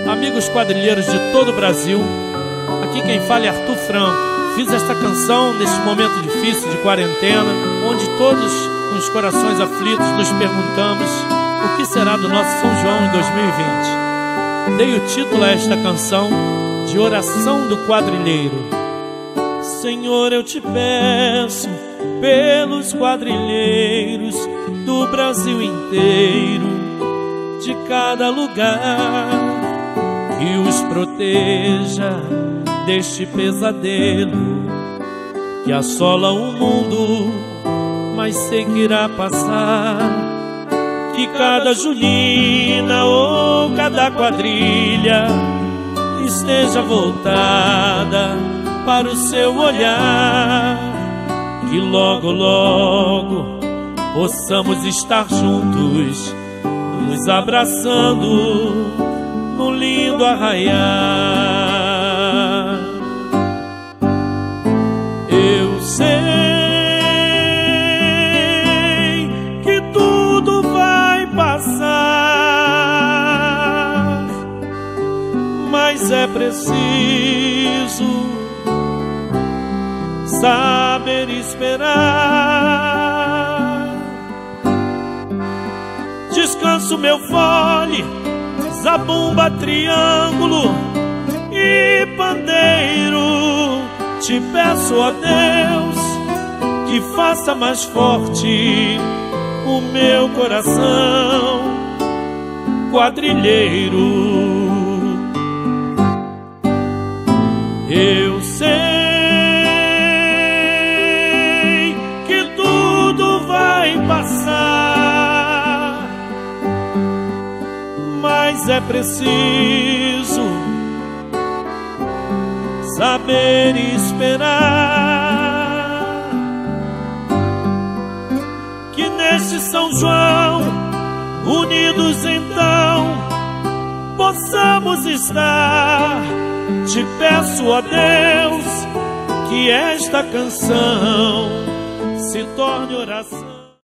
amigos quadrilheiros de todo o Brasil. Aqui quem fala é Arthur Franco. Fiz esta canção neste momento difícil de quarentena, onde todos, com os corações aflitos, nos perguntamos o que será do nosso São João em 2020. Dei o título a esta canção de Oração do Quadrilheiro. Senhor, eu te peço pelos quadrilheiros do Brasil inteiro, de cada lugar, que os proteja deste pesadelo que assola o mundo, mas sei que irá passar. Que cada junina ou cada quadrilha esteja voltada para o seu olhar, que logo, logo possamos estar juntos, nos abraçando no lindo arraiar. Eu sei que tudo vai passar, mas é preciso saber esperar. Descanso meu fole, zabumba, triângulo e pandeiro. Te peço, ó Deus, que faça mais forte o meu coração quadrilheiro. Eu sei que tudo vai passar, mas é preciso saber esperar. Que neste São João, unidos então, possamos estar. Te peço, ó Deus, que esta canção se torne oração.